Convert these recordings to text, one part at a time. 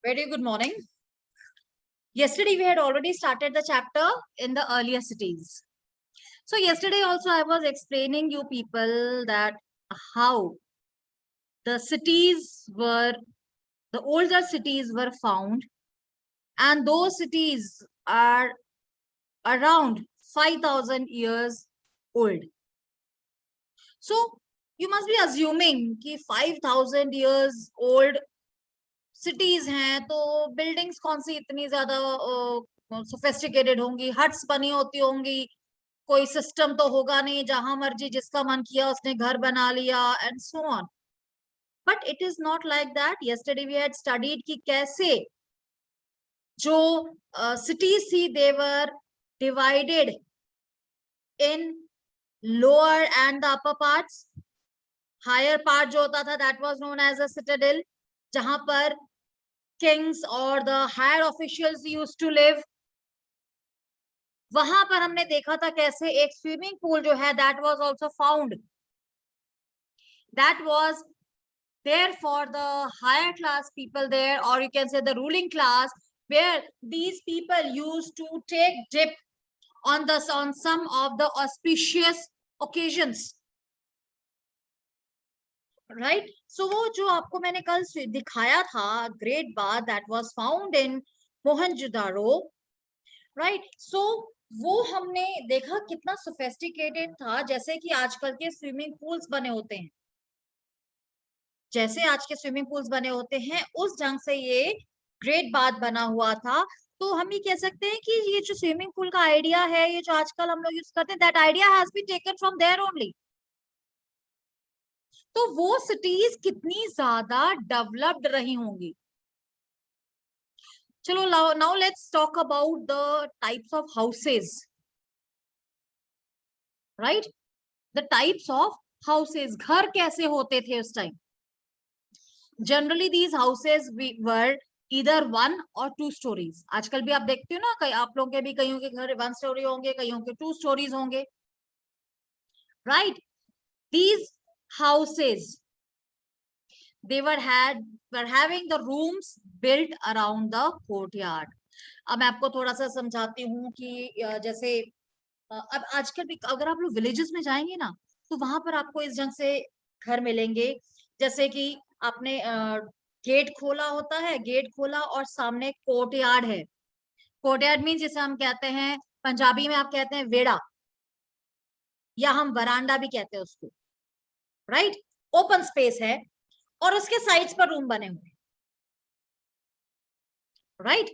Very good morning. Yesterday we had already started the chapter in the earlier cities. So yesterday also I was explaining you people that how the cities were, the older cities were found, and those cities are around 5,000 years old. So you must be assuming कि 5,000 years old cities हैं, तो buildings कौन सी इतनी ज्यादा sophisticated होंगी, huts बनी होती होंगी, कोई सिस्टम तो होगा नहीं जहां मर्जी जिसका मन किया उसने घर बना लिया and so on. But it is not like that. Yesterday we had studied कि कैसे जो सिटीज थी they were divided in lower and the upper parts. Higher part जो होता था that was known as a citadel, जहां पर kings or the higher officials used to live. वहां पर हमने देखा था कैसे एक स्विमिंग पूल जो है that was also found. That was there for the higher class people there, or you can say the ruling class, where these people used to take dip on some of the auspicious occasions. Right? So वो जो आपको मैंने कल दिखाया था great bath that was found in Mohenjodaro. Right? So वो हमने देखा कितना सोफिस्टिकेटेड था, जैसे कि आजकल के स्विमिंग पूल्स बने होते हैं, जैसे आज के स्विमिंग पूल्स बने होते हैं उस ढंग से ये ग्रेट बाथ बना हुआ था. तो हम ये कह सकते हैं कि ये जो स्विमिंग पूल का आइडिया है, ये जो आजकल हम लोग यूज करते हैं, that idea has been taken from there only. तो वो सिटीज कितनी ज्यादा डेवलप्ड रही होंगी. चलो now let's talk about the types of houses. Right? The types of houses, घर कैसे होते थे उस time. Generally these houses were इधर 1 और 2 स्टोरीज. आजकल भी आप देखते हो ना, कई आप लोगों के भी कईयों के घर 1 स्टोरी होंगे, कईयों के 2 स्टोरीज होंगे. Right? These houses they were having the rooms built around the courtyard. अब मैं आपको थोड़ा सा समझाती हूँ कि जैसे अब आजकल भी अगर आप लोग विलेजेस में जाएंगे ना, तो वहां पर आपको इस ढंग से घर मिलेंगे, जैसे कि आपने गेट खोला होता है, गेट खोला और सामने कोर्टयार्ड है. कोर्टयार्ड मीन जिसे हम कहते हैं पंजाबी में, आप कहते हैं वेड़ा, या हम वरांडा भी कहते हैं उसको. राइट? ओपन स्पेस है और उसके साइड्स पर रूम बने हुए. राइट?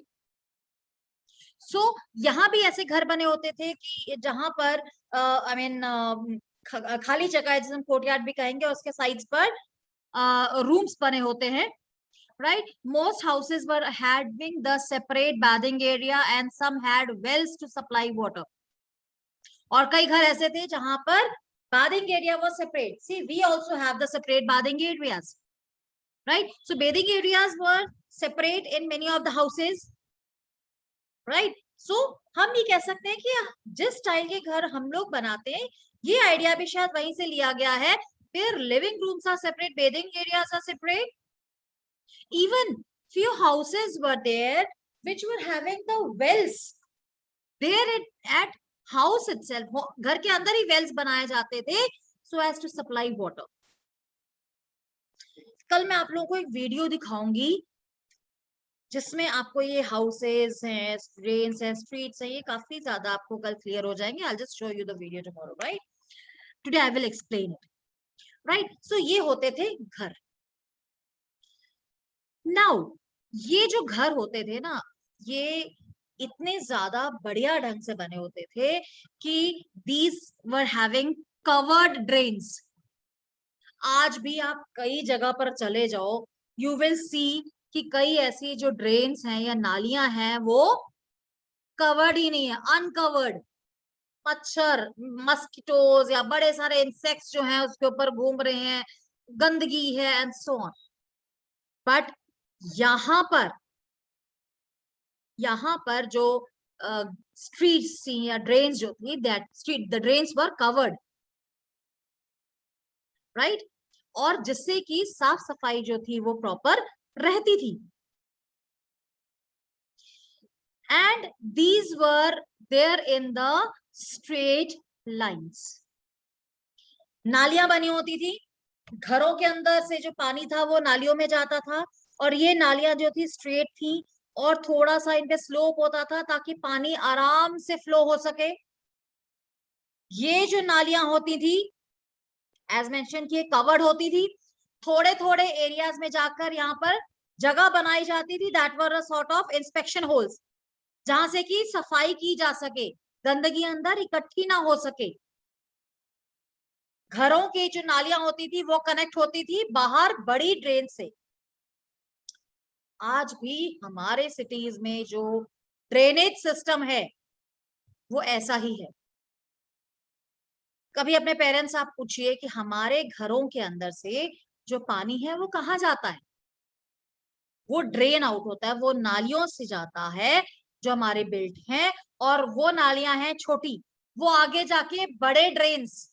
सो यहाँ भी ऐसे घर बने होते थे कि जहां पर आई मीन खाली जगह है, जिसे हम कोर्टयार्ड भी कहेंगे, और उसके साइड्स पर रूम्स बने होते हैं. Right? Most houses were having the separate bathing area and some had wells to supply water. और कई घर ऐसे थे जहां पर bathing area was separate. See, we also have the separate bathing areas. Right? So bathing areas were separate in many of the houses. Right? So हम ये कह सकते हैं कि जिस स्टाइल के घर हम लोग बनाते हैं, ये आइडिया भी शायद वहीं से लिया गया है. Their living rooms are separate, bathing areas are separate. Even few houses were there which were having the wells there at house itself. घर के अंदर ही wells बनाए जाते थे so as to supply water. कल मैं आप लोगों को एक वीडियो दिखाऊंगी जिसमें आपको ये हाउसेस हैं, ड्रेन्स हैं, स्ट्रीट्स हैं, ये काफी ज्यादा आपको कल क्लियर हो जाएंगे. I'll just show you the video tomorrow. Right? Today I will explain it. Right? So ये होते थे घर. Now ये जो घर होते थे ना, ये इतने ज्यादा बढ़िया ढंग से बने होते थे कि these were having covered drains. आज भी आप कई जगह पर चले जाओ, you will see कि कई ऐसी जो ड्रेन्स हैं या नालियां हैं वो कवर्ड ही नहीं है, अनकवर्ड. मच्छर, मस्किटोज या बड़े सारे इंसेक्ट्स जो हैं उसके ऊपर घूम रहे हैं, गंदगी है एंड सो ऑन. बट यहाँ पर जो स्ट्रीट्स थी या ड्रेन्स जो थी, that street the drains were covered. Right? और जिससे कि साफ सफाई जो थी वो प्रॉपर रहती थी. and these were there in the straight lines. नालियां बनी होती थी, घरों के अंदर से जो पानी था वो नालियों में जाता था, और ये नालियां जो थी स्ट्रेट थी और थोड़ा सा इन पे स्लोप होता था ताकि पानी आराम से फ्लो हो सके. ये जो नालियां होती थी एज मेंशन किए कवर्ड होती थी, थोड़े थोड़े एरियाज में जाकर यहाँ पर जगह बनाई जाती थी, that were a sort of inspection holes, जहां से कि सफाई की जा सके, गंदगी अंदर इकट्ठी ना हो सके. घरों की जो नालियां होती थी वो कनेक्ट होती थी बाहर बड़ी ड्रेन से. आज भी हमारे सिटीज में जो ड्रेनेज सिस्टम है वो ऐसा ही है. कभी अपने पेरेंट्स आप पूछिए कि हमारे घरों के अंदर से जो पानी है वो कहाँ जाता है. वो ड्रेन आउट होता है, वो नालियों से जाता है जो हमारे बिल्ट हैं, और वो नालियां हैं छोटी, वो आगे जाके बड़े ड्रेन्स,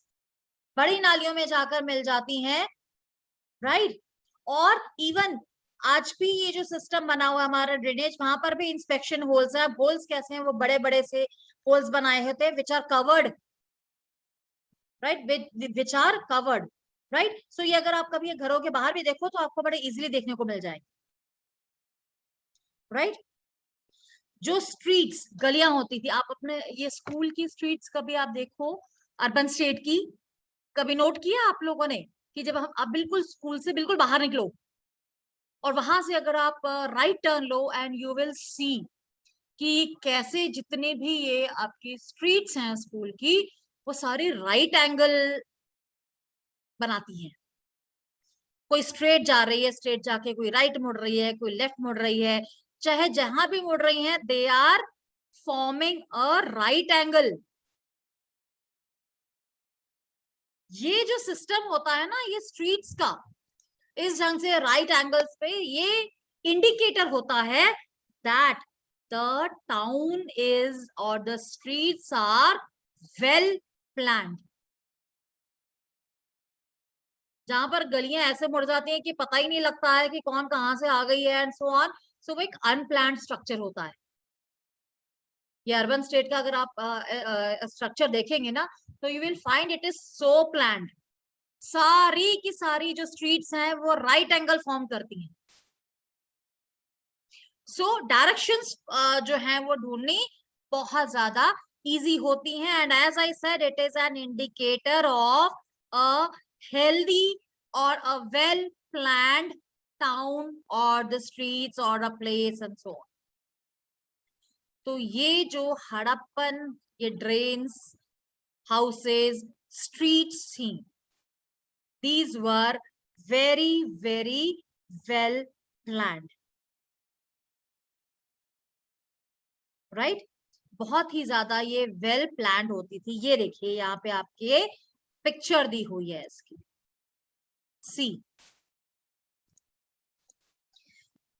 बड़ी नालियों में जाकर मिल जाती हैं, राइट. और इवन आज भी ये जो सिस्टम बना हुआ है हमारा ड्रेनेज, वहां पर भी इंस्पेक्शन होल्स है. होल्स कैसे हैं, वो बड़े बड़े से होल्स बनाए होते हैं which are covered, right, which are covered, right. So ये अगर आप कभी घरों के बाहर भी देखो तो आपको बड़े इजीली देखने को मिल जाएंगे, राइट. जो स्ट्रीट्स गलियां होती थी, आप अपने ये स्कूल की स्ट्रीट्स कभी आप देखो, अर्बन स्टेट की, कभी नोट किया आप लोगों ने कि जब हम आप बिल्कुल स्कूल से बिल्कुल बाहर निकलो और वहां से अगर आप right turn low and you will see कि कैसे जितने भी ये आपकी स्ट्रीट्स हैं स्कूल की वो सारी राइट एंगल बनाती हैं. कोई स्ट्रेट जा रही है, स्ट्रेट जाके कोई राइट मुड़ रही है, कोई लेफ्ट मुड़ रही है, चाहे जहां भी मुड़ रही हैं they are forming a right angle. ये जो सिस्टम होता है ना ये स्ट्रीट्स का, इस ढंग से राइट एंगल्स पे, ये इंडिकेटर होता है दैट द टाउन इज और the streets are well planned. जहां पर गलियां ऐसे मुड़ जाती हैं कि पता ही नहीं लगता है कि कौन कहां से आ गई है एंड सो ऑन, सो वो एक अनप्लान्ड स्ट्रक्चर होता है. ये अर्बन स्टेट का अगर आप स्ट्रक्चर देखेंगे ना तो you will find it is so planned. सारी की सारी जो स्ट्रीट्स हैं वो राइट एंगल फॉर्म करती हैं. सो डायरेक्शंस जो हैं वो ढूंढनी बहुत ज्यादा इजी होती हैं. And as I said it is an indicator of a healthy or a well planned town or the streets or a place and so on. तो ये जो हड़प्पन, ये ड्रेन्स, हाउसेस, स्ट्रीट्स थी, these were very very well planned, right. बहुत ही ज्यादा ये well planned होती थी. ये देखिए यहाँ पे आपके पिक्चर दी हुई है इसकी, सी.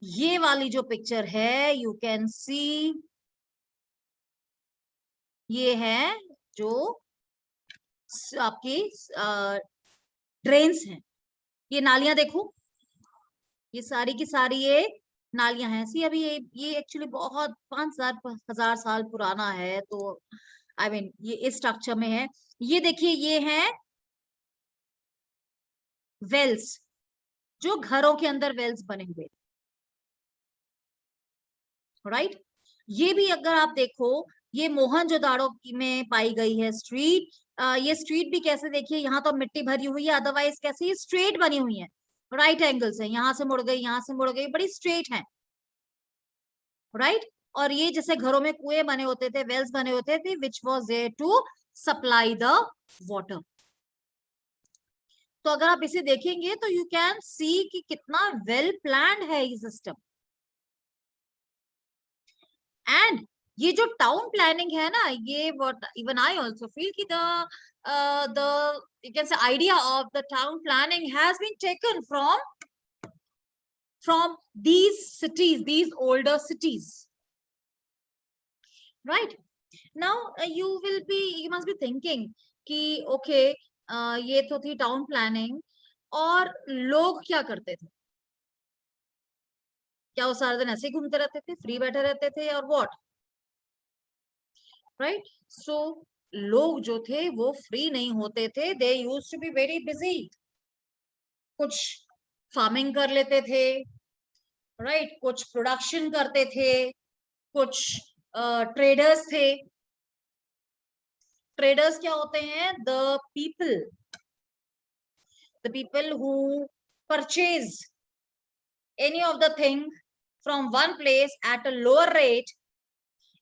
ये वाली जो पिक्चर है यू कैन सी, ये है जो आपकी ड्रेन्स हैं. ये नालियां देखो, ये सारी की सारी ये नालियां हैं. सी अभी ये एक्चुअली बहुत 5,000 साल पुराना है, तो आई मीन ये इस स्ट्रक्चर में है. ये देखिए ये है वेल्स, जो घरों के अंदर वेल्स बने हुए, राइट. ये भी अगर आप देखो ये मोहनजोदाड़ो में पाई गई है स्ट्रीट. ये स्ट्रीट भी कैसे देखिए, यहाँ तो मिट्टी भरी हुई है, अदरवाइज कैसे ये स्ट्रेट बनी हुई है, राइट एंगल्स है, यहाँ से मुड़ गई, यहाँ से मुड़ गई, बड़ी स्ट्रेट है, राइट. और ये जैसे घरों में कुएं बने होते थे, वेल्स बने होते थे which was there to supply the water. तो अगर आप इसे देखेंगे तो यू कैन सी कि कितना वेल प्लान्ड है ये सिस्टम. एंड ये जो टाउन प्लानिंग है ना, ये what even I also feel कि the you can say idea of the town planning has been taken from these cities, these older cities, right. Now you must be thinking कि okay, ये तो थी town planning, और लोग क्या करते थे? क्या वो सारा दिन ऐसे ही घूमते रहते थे, फ्री बैठे रहते थे, और व्हाट? राइट? सो लोग जो थे वो फ्री नहीं होते थे, they used to be very busy. कुछ फार्मिंग कर लेते थे, राइट? कुछ प्रोडक्शन करते थे, कुछ ट्रेडर्स थे। ट्रेडर्स क्या होते हैं? The people who purchase any of the thing from one place at a lower rate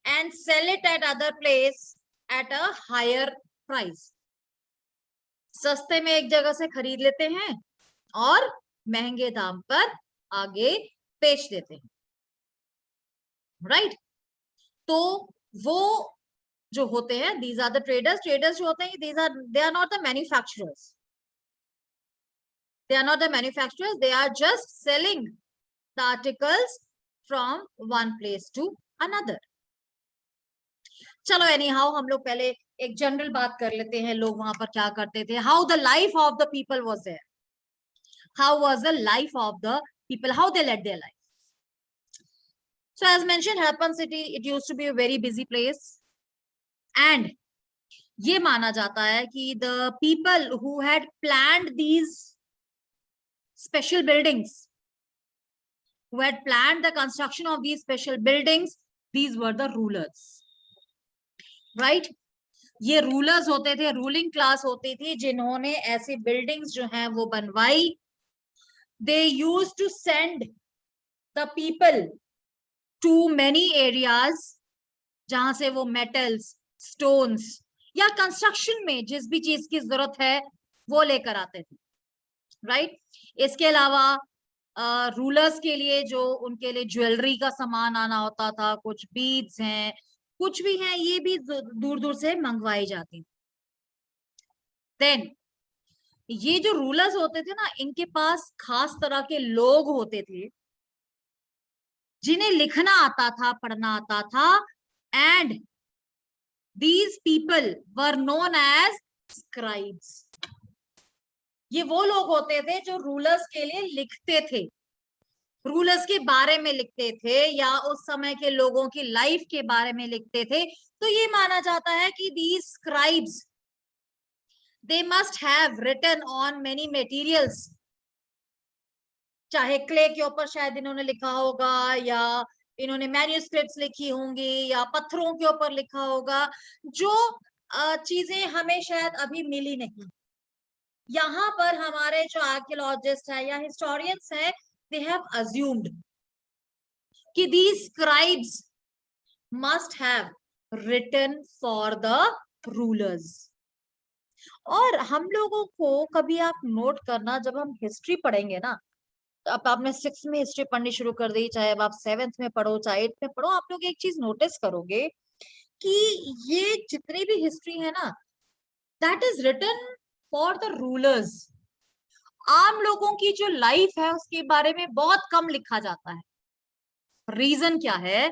and sell it at other place at a higher price. सस्ते में एक जगह से खरीद लेते हैं और महंगे दाम पर आगे बेच देते हैं, राइट? तो वो जो होते हैं, these are the traders. Traders जो होते हैं, they are not the manufacturers. They are not the manufacturers. They are just selling the articles from one place to another. चलो एनी हाउ हम लोग पहले एक जनरल बात कर लेते हैं, लोग वहां पर क्या करते थे, how the life of the people was there, how was the life of the people, how they led their life. So as mention, Harappan city it used to be a very busy place, and ये माना जाता है कि the people who had planned these special buildings, who had planned the construction of these special buildings, these were the rulers, right? ये rulers होते थे, ruling class होती थी, जिन्होंने ऐसी बिल्डिंग्स जो हैं वो बनवाई. They use to send the people to many areas, जहां से वो मेटल्स, स्टोन्स या कंस्ट्रक्शन में जिस भी चीज की जरूरत है वो लेकर आते थे, राइट? इसके अलावा रूलर्स के लिए जो उनके लिए ज्वेलरी का सामान आना होता था, कुछ बीड्स हैं, कुछ भी हैं, ये भी दूर दूर से मंगवाई जाती. देन ये जो रूलर्स होते थे ना, इनके पास खास तरह के लोग होते थे जिन्हें लिखना आता था, पढ़ना आता था, and these people were known as scribes. ये वो लोग होते थे जो रूलर्स के लिए लिखते थे, रूलर्स के बारे में लिखते थे या उस समय के लोगों की लाइफ के बारे में लिखते थे. तो ये माना जाता है कि these scribes, they must have written on many materials, चाहे क्ले के ऊपर शायद इन्होंने लिखा होगा, या इन्होंने मैन्युस्क्रिप्ट्स लिखी होंगी, या पत्थरों के ऊपर लिखा होगा, जो चीजें हमें शायद अभी मिली नहीं. यहाँ पर हमारे जो आर्कियोलॉजिस्ट है या हिस्टोरियंस है, they have assumed कि these scribes must have written for the rulers. और हम लोगों को कभी आप नोट करना, जब हम हिस्ट्री पढ़ेंगे ना, अब आपने 6th में हिस्ट्री पढ़नी शुरू कर दी, चाहे अब आप 7th में पढ़ो, चाहे 8th में पढ़ो, आप लोग एक चीज नोटिस करोगे कि ये जितनी भी हिस्ट्री है ना, that is written for the rulers. आम लोगों की जो लाइफ है उसके बारे में बहुत कम लिखा जाता है. रीजन क्या है?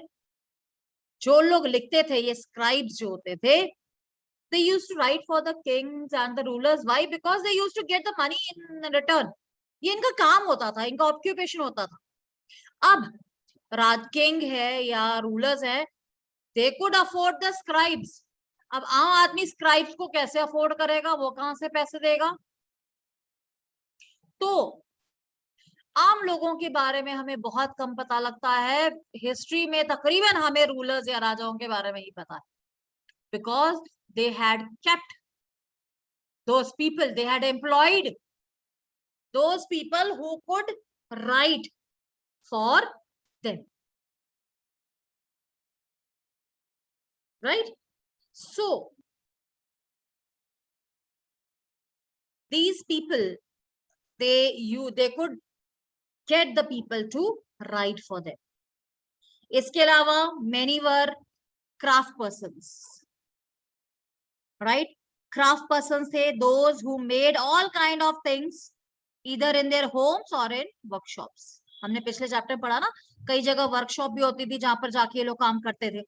जो लोग लिखते थे, ये स्क्राइब्स जो होते थे, they used to write for the kings and the rulers. Why? Because they used to get the money in return. ये इनका काम होता था, इनका ऑक्यूपेशन होता था. अब राज किंग है या रूलर्स है, they could afford the scribes. अब आम आदमी स्क्राइब्स को कैसे अफोर्ड करेगा? वो कहां से पैसे देगा? तो आम लोगों के बारे में हमें बहुत कम पता लगता है. हिस्ट्री में तकरीबन हमें रूलर्स या राजाओं के बारे में ही पता है, because they had kept those people, they had employed those people who could write for them, right? So these people, they could get the people to write for them. इसके अलावा many were craft persons, right? Craft persons थे those who made all kind of things either in their homes or in workshops. हमने पिछले chapter पढ़ा ना, कई जगह workshop भी होती थी जहां पर जाके ये लोग काम करते थे.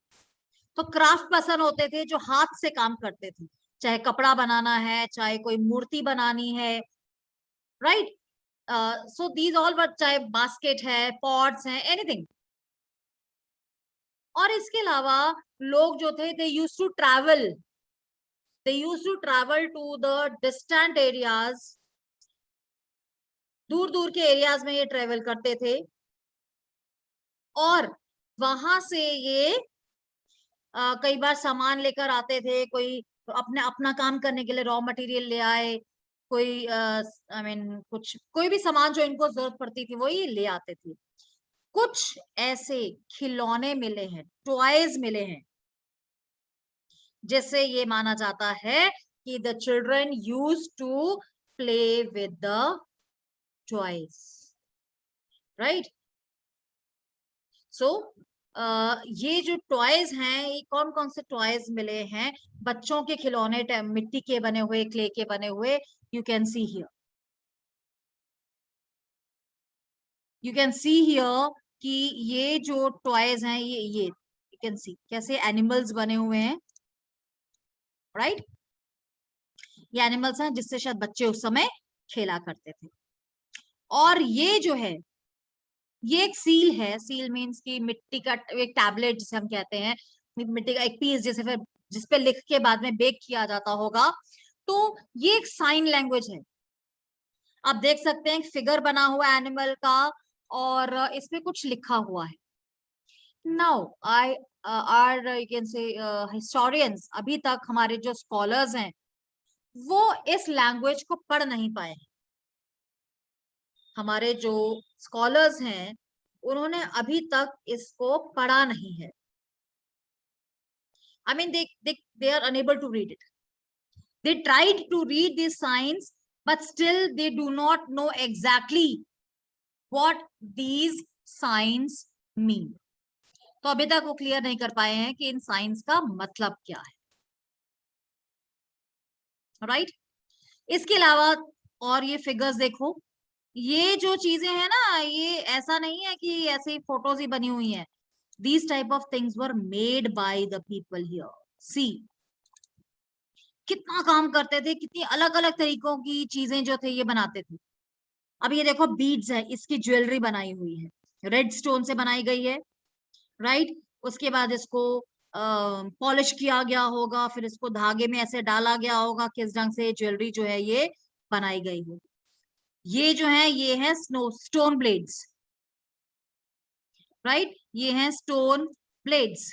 तो क्राफ्ट पर्सन होते थे जो हाथ से काम करते थे, चाहे कपड़ा बनाना है, चाहे कोई मूर्ति बनानी है, right? So these all were, चाहे बास्केट है, पॉट्स हैं, एनीथिंग. और इसके अलावा लोग जो थे they used to travel to the distant areas, दूर दूर के एरियाज में ये ट्रेवल करते थे और वहां से ये कई बार सामान लेकर आते थे, कोई अपने अपना काम करने के लिए रॉ मटेरियल ले आए, कोई आई मीन कुछ कोई भी सामान जो इनको जरूरत पड़ती थी वो ये ले आते थे। कुछ ऐसे खिलौने मिले हैं, टॉयज मिले हैं, जिससे ये माना जाता है कि the children use to play with the toys, right. So ये जो टॉयज हैं, ये कौन कौन से टॉयज मिले हैं? बच्चों के खिलौने, मिट्टी के बने हुए, क्ले के बने हुए, यू कैन सी हियर, कि ये जो टॉयज हैं, ये यू कैन सी कैसे एनिमल्स बने हुए हैं, राइट। ये एनिमल्स हैं जिससे शायद बच्चे उस समय खेला करते थे। और ये जो है, ये एक सील है। सील मीन्स की मिट्टी का एक टैबलेट जिसे हम कहते हैं, मिट्टी का एक पीस, जैसे फिर जिसपे लिख के बाद में बेक किया जाता होगा। तो ये एक साइन लैंग्वेज है। आप देख सकते हैं फिगर बना हुआ एनिमल का और इसमें कुछ लिखा हुआ है। Now I R you can से हिस्टोरियंस, अभी तक हमारे जो स्कॉलर्स हैं वो इस लैंग्वेज को पढ़ नहीं पाए हैं। हमारे जो स्कॉलर्स हैं उन्होंने अभी तक इसको पढ़ा नहीं है। I mean, they are unable to read it. They tried to read these signs, but still they do not know exactly what these signs mean. तो अभी तक वो क्लियर नहीं कर पाए हैं कि इन साइंस का मतलब क्या है, राइट। इसके अलावा और ये फिगर्स देखो, ये जो चीजें हैं ना, ये ऐसा नहीं है कि ऐसे फोटोज ही बनी हुई हैं। These type of things were made by the people here. See, कितना काम करते थे, कितनी अलग अलग तरीकों की चीजें जो थे ये बनाते थे। अब ये देखो बीड्स है, इसकी ज्वेलरी बनाई हुई है, रेड स्टोन से बनाई गई है, राइट। उसके बाद इसको पॉलिश किया गया होगा, फिर इसको धागे में ऐसे डाला गया होगा किस ढंग से ज्वेलरी जो है ये बनाई गई हो। ये जो है ये है स्टोन ब्लेड्स, राइट। ये है स्टोन ब्लेड्स।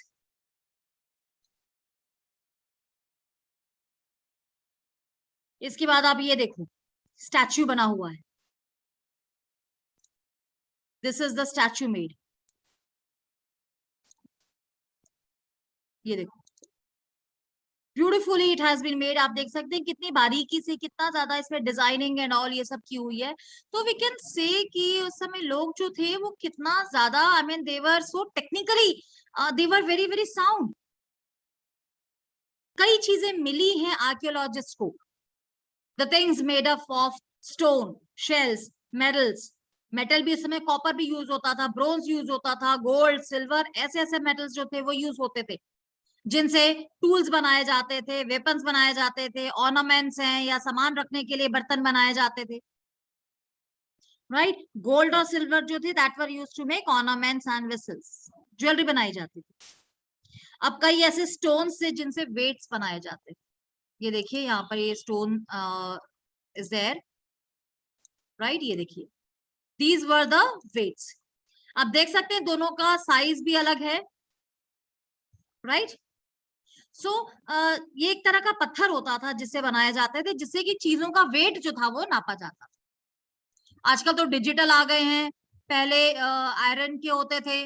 इसके बाद आप ये देखो, स्टैचू बना हुआ है। This is the statue made. ये देखो, beautifully it has been made. आप देख सकते हैं कितनी बारीकी से, कितना ज्यादा इसमें डिजाइनिंग एंड ऑल ये सब की हुई है। तो वी कैन से कि उस समय लोग जो थे वो कितना ज्यादा, I mean they were so technically, they were very very sound. कई चीजें मिली हैं आर्कियोलॉजिस्ट को, the things made up of stone, shells, metals. Metal भी इस समय कॉपर भी यूज होता था, ब्रोंज यूज होता था, गोल्ड, सिल्वर, ऐसे ऐसे मेटल्स जो थे वो यूज होते थे, जिनसे टूल्स बनाए जाते थे, वेपन्स बनाए जाते थे, ऑर्नामेंट्स हैं या सामान रखने के लिए बर्तन बनाए जाते थे, राइट। गोल्ड और सिल्वर जो थे that were used to make ornaments and vessels, jewellery बनाई जाती थी। अब कई ऐसे स्टोन्स थे जिनसे वेट्स बनाए जाते थे। ये देखिए यहाँ पर ये स्टोन इज देयर, राइट। ये देखिए, दीज वर द वेट्स। आप देख सकते हैं दोनों का साइज भी अलग है, राइट। सो ये एक तरह का पत्थर होता था जिससे बनाए जाते थे, जिससे कि चीजों का वेट जो था वो नापा जाता था। आजकल तो डिजिटल आ गए हैं, पहले आयरन के होते थे,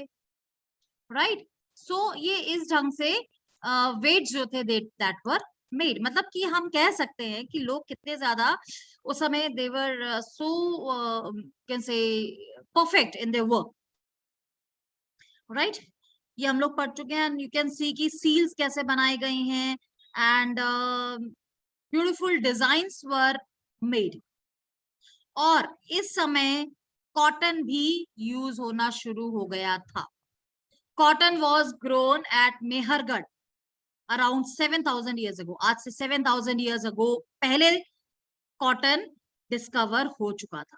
राइट। सो ये इस ढंग से वेट जो थे दैट वर मेड, मतलब कि हम कह सकते हैं कि लोग कितने ज्यादा उस समय they were so can say perfect in their work, right. ये हम लोग पढ़ चुके हैं। यू कैन सी की सील्स कैसे बनाई गई हैं and beautiful designs were made. और इस समय कॉटन भी यूज होना शुरू हो गया था। Cotton was grown at Mehrgarh around 7,000 years ago. आज से 7,000 ईयर्स अगो पहले कॉटन डिस्कवर हो चुका था।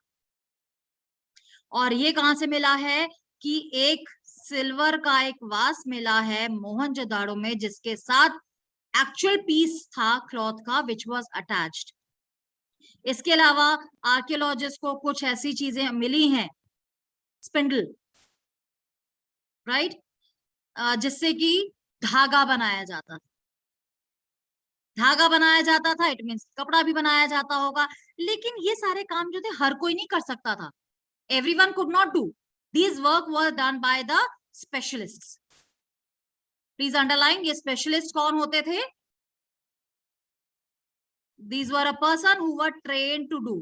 और ये कहां से मिला है कि एक सिल्वर का एक वास मिला है मोहनजोदाड़ो में, जिसके साथ एक्चुअल पीस था क्लॉथ का विच वाज अटैच्ड। इसके अलावा आर्कियोलॉजिस्ट को कुछ ऐसी चीजें मिली हैं, स्पिंडल, राइट, जिससे कि धागा बनाया जाता था। धागा बनाया जाता था, इट मीन्स कपड़ा भी बनाया जाता होगा। लेकिन ये सारे काम जो थे हर कोई नहीं कर सकता था, everyone could not do. These work were done by the specialists. Please underline, ये स्पेशलिस्ट कौन होते थे? These were a person who were trained to do.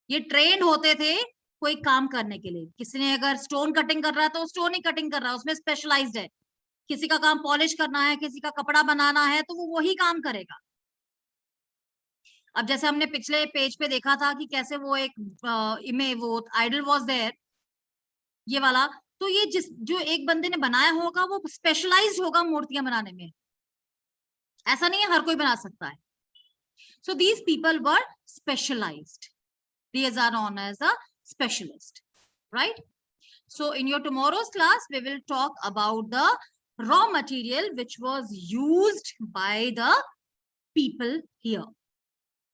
ये ट्रेंड होते थे कोई काम करने के लिए। किसी ने अगर स्टोन कटिंग कर रहा है तो स्टोन ही कटिंग कर रहा है, उसमें स्पेशलाइज्ड है। किसी का काम पॉलिश करना है, किसी का कपड़ा बनाना है, तो वो वही काम करेगा। अब जैसे हमने पिछले पेज पे देखा था कि कैसे वो एक इमेज, वो आइडल वाज देयर, ये वाला। तो ये जो एक बंदे ने बनाया होगा वो स्पेशलाइज्ड होगा मूर्तियां बनाने में, ऐसा नहीं है हर कोई बना सकता है। So these people were specialized. These are known as a specialist, right? So in your tomorrow's class, we will talk about the raw material which was used by the people here.